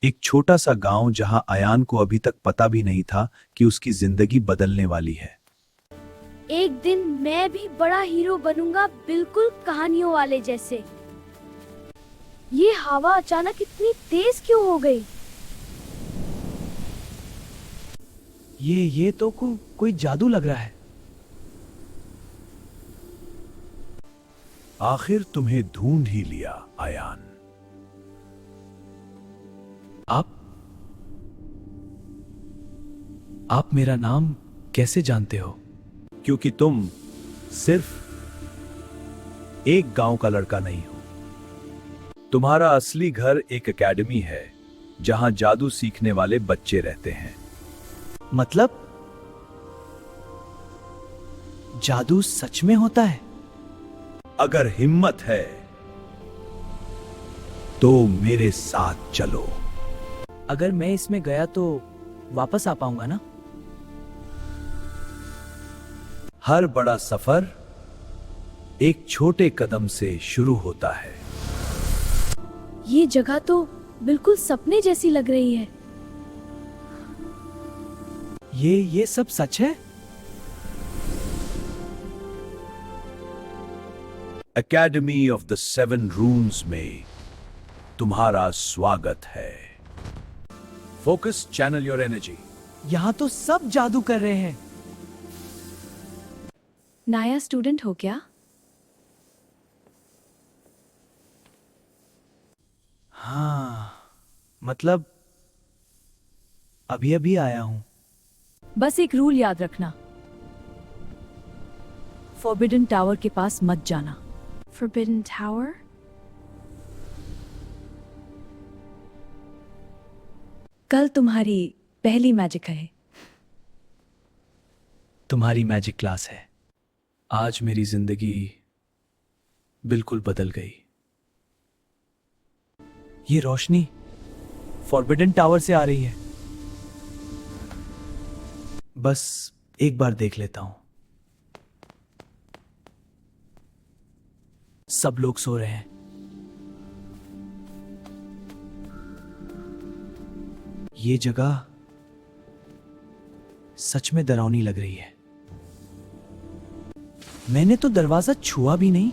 एक छोटा सा गांव जहां अयान को अभी तक पता भी नहीं था कि उसकी जिंदगी बदलने वाली है। एक दिन मैं भी बड़ा हीरो बनूंगा, बिल्कुल कहानियों वाले जैसे। ये हवा अचानक इतनी तेज क्यों हो गई? ये तो कोई जादू लग रहा है। आखिर तुम्हें ढूंढ ही लिया अयान। आप मेरा नाम कैसे जानते हो? क्योंकि तुम सिर्फ एक गांव का लड़का नहीं हो। तुम्हारा असली घर एक एकेडमी है जहां जादू सीखने वाले बच्चे रहते हैं। मतलब जादू सच में होता है? अगर हिम्मत है तो मेरे साथ चलो। अगर मैं इसमें गया तो वापस आ पाऊंगा ना? हर बड़ा सफर एक छोटे कदम से शुरू होता है। ये जगह तो बिल्कुल सपने जैसी लग रही है। ये सब सच है? एकेडमी ऑफ द सेवन रून्स में तुम्हारा स्वागत है। Focus, channel your energy. यहाँ तो सब जादू कर रहे हैं। नया स्टूडेंट हो क्या? हाँ, मतलब अभी अभी आया हूं। बस एक रूल याद रखना, फॉरबिडन टावर के पास मत जाना। Forbidden Tower? कल तुम्हारी पहली मैजिक है। तुम्हारी मैजिक क्लास है। आज मेरी जिंदगी बिल्कुल बदल गई। ये रोशनी फॉरबिडन टावर से आ रही है। बस एक बार देख लेता हूं। सब लोग सो रहे हैं। ये जगह सच में डरावनी लग रही है। मैंने तो दरवाजा छुआ भी नहीं।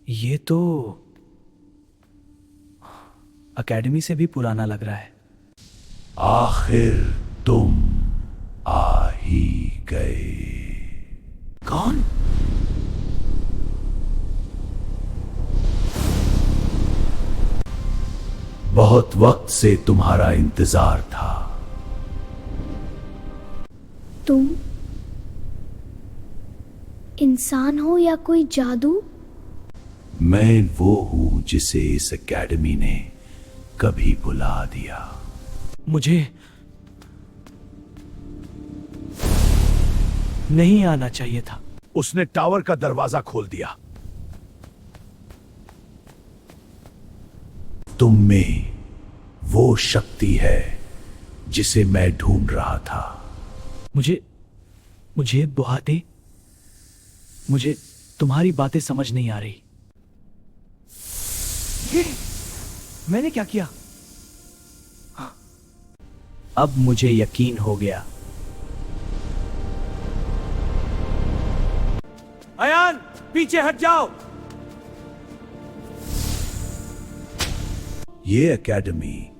ये तो एकेडमी से भी पुराना लग रहा है। आखिर तुम आ ही गए। कौन? बहुत वक्त से तुम्हारा इंतजार था। तुम इंसान हो या कोई जादू? मैं वो हूं जिसे इस एकेडमी ने कभी बुला दिया। मुझे नहीं आना चाहिए था। उसने टावर का दरवाजा खोल दिया। तुम में वो शक्ति है जिसे मैं ढूंढ रहा था। मुझे बुहा दे। मुझे तुम्हारी बातें समझ नहीं आ रही। मैंने क्या किया? अब मुझे यकीन हो गया। अयान, पीछे हट जाओ। ये एकेडमी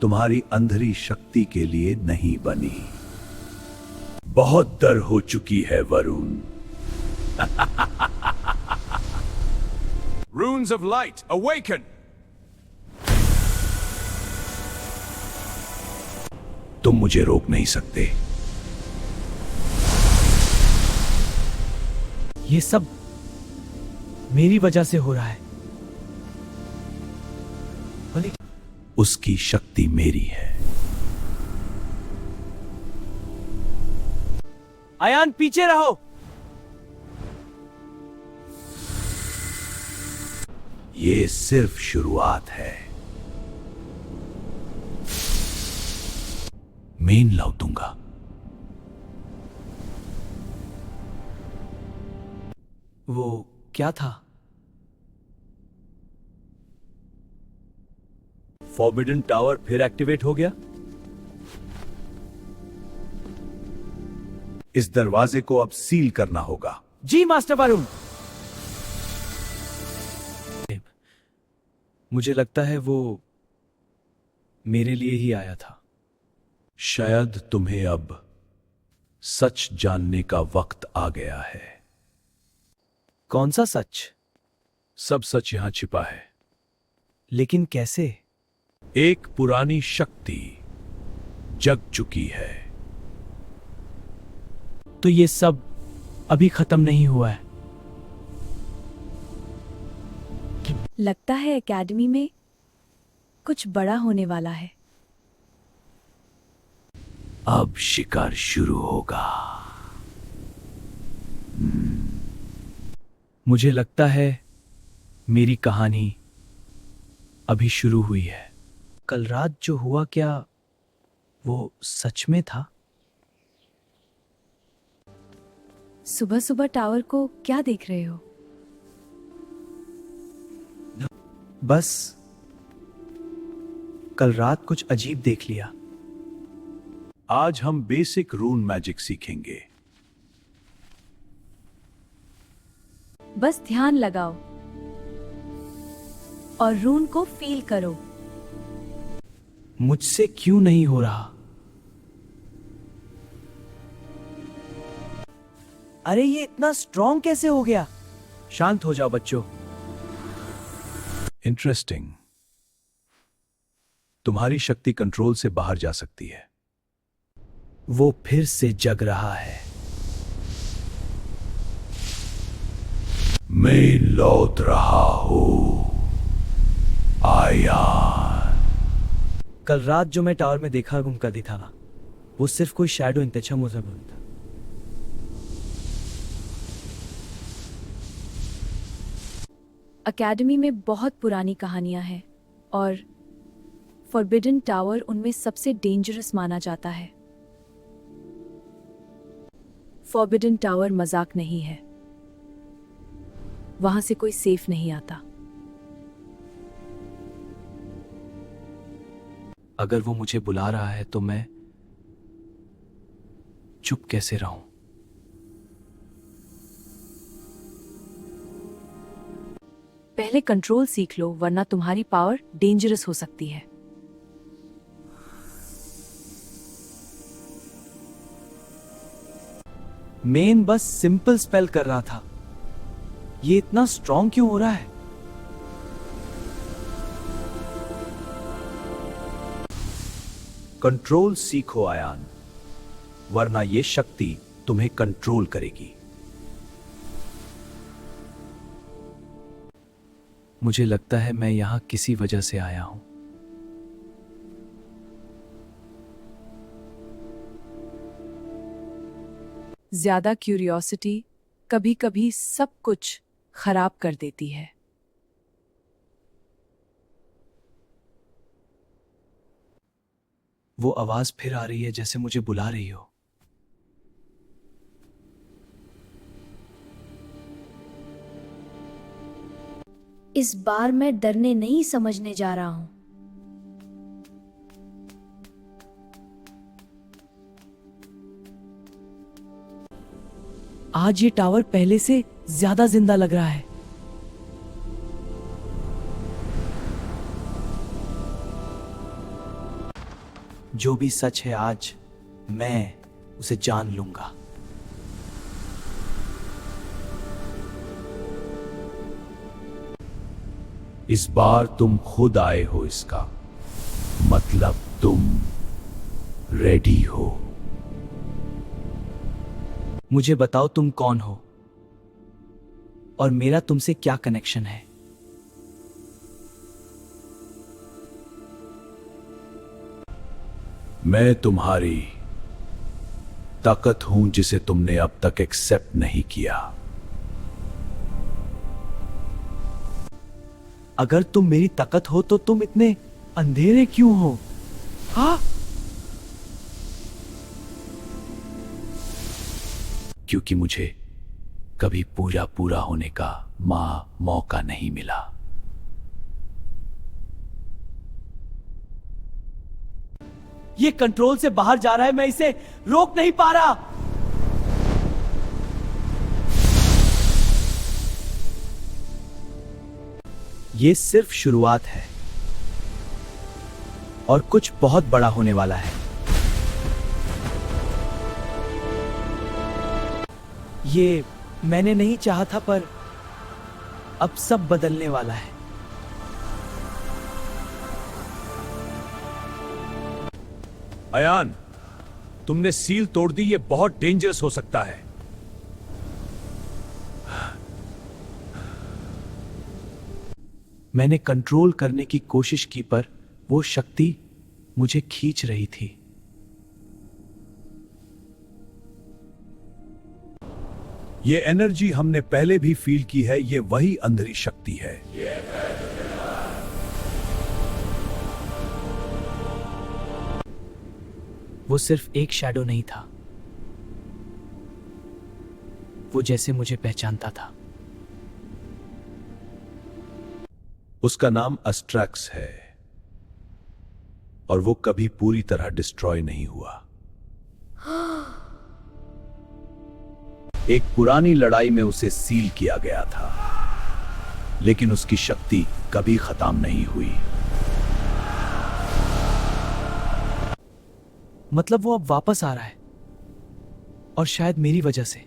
तुम्हारी अंधेरी शक्ति के लिए नहीं बनी। बहुत डर हो चुकी है Varun. Runes of light, awaken! तुम मुझे रोक नहीं सकते। ये सब मेरी वजह से हो रहा है। उसकी शक्ति मेरी है। अयान, पीछे रहो। ये सिर्फ शुरुआत है। मेन लव दूंगा। वो क्या था? फॉरबिडन टावर फिर एक्टिवेट हो गया। इस दरवाजे को अब सील करना होगा। जी मास्टर वरुण। मुझे लगता है वो मेरे लिए ही आया था। शायद तुम्हें अब सच जानने का वक्त आ गया है। कौन सा सच? सब सच यहां छिपा है। लेकिन कैसे? एक पुरानी शक्ति जग चुकी है। तो ये सब अभी खत्म नहीं हुआ है। लगता है एकेडमी में कुछ बड़ा होने वाला है। अब शिकार शुरू होगा। मुझे लगता है मेरी कहानी अभी शुरू हुई है। कल रात जो हुआ, क्या वो सच में था? सुबह सुबह टावर को क्या देख रहे हो? बस कल रात कुछ अजीब देख लिया। आज हम बेसिक रून मैजिक सीखेंगे। बस ध्यान लगाओ और रून को फील करो। मुझसे क्यों नहीं हो रहा? अरे ये इतना स्ट्रॉन्ग कैसे हो गया? शांत हो जाओ बच्चों। इंटरेस्टिंग। तुम्हारी शक्ति कंट्रोल से बाहर जा सकती है। वो फिर से जग रहा है। मैं लौट रहा हूं आयान। कल रात जो मैं टावर में देखा घूमता था, वो सिर्फ कोई शैडो इंतजा मुझे था। एकेडमी में बहुत पुरानी कहानियां हैं और फॉरबिडन टावर उनमें सबसे डेंजरस माना जाता है। फॉरबिडन टावर मजाक नहीं है। वहां से कोई सेफ नहीं आता। अगर वो मुझे बुला रहा है तो मैं चुप कैसे रहूं? पहले कंट्रोल सीख लो, वरना तुम्हारी पावर डेंजरस हो सकती है। मेन बस सिंपल स्पेल कर रहा था। ये इतना स्ट्रॉन्ग क्यों हो रहा है? कंट्रोल सीखो आयान, वरना ये शक्ति तुम्हें कंट्रोल करेगी। मुझे लगता है मैं यहां किसी वजह से आया हूं। ज्यादा क्यूरियोसिटी कभी कभी सब कुछ खराब कर देती है। वो आवाज फिर आ रही है, जैसे मुझे बुला रही हो। इस बार मैं डरने नहीं समझने जा रहा हूं। आज ये टावर पहले से ज्यादा जिंदा लग रहा है। जो भी सच है, आज मैं उसे जान लूंगा। इस बार तुम खुद आए हो, इसका मतलब तुम रेडी हो। मुझे बताओ तुम कौन हो और मेरा तुमसे क्या कनेक्शन है? मैं तुम्हारी ताकत हूं, जिसे तुमने अब तक एक्सेप्ट नहीं किया। अगर तुम मेरी ताकत हो तो तुम इतने अंधेरे क्यों हो? हाँ, क्योंकि मुझे कभी पूरा होने का मौका नहीं मिला। ये कंट्रोल से बाहर जा रहा है, मैं इसे रोक नहीं पा रहा। ये सिर्फ शुरुआत है और कुछ बहुत बड़ा होने वाला है। ये मैंने नहीं चाहा था, पर अब सब बदलने वाला है। अयान, तुमने सील तोड़ दी। ये बहुत डेंजरस हो सकता है। मैंने कंट्रोल करने की कोशिश की, पर वो शक्ति मुझे खींच रही थी। ये एनर्जी हमने पहले भी फील की है। ये वही अंधेरी शक्ति है। वो सिर्फ एक शैडो नहीं था, वो जैसे मुझे पहचानता था। उसका नाम अस्ट्रैक्स है और वो कभी पूरी तरह डिस्ट्रॉय नहीं हुआ। एक पुरानी लड़ाई में उसे सील किया गया था, लेकिन उसकी शक्ति कभी खत्म नहीं हुई। मतलब वो अब वापस आ रहा है, और शायद मेरी वजह से।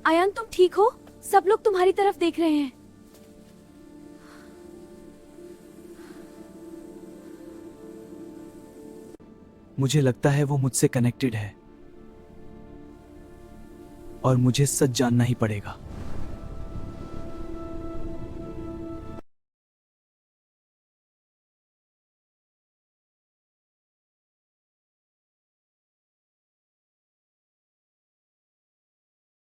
आयान, तुम ठीक हो? सब लोग तुम्हारी तरफ देख रहे हैं। मुझे लगता है वो मुझसे कनेक्टेड है, और मुझे सच जानना ही पड़ेगा।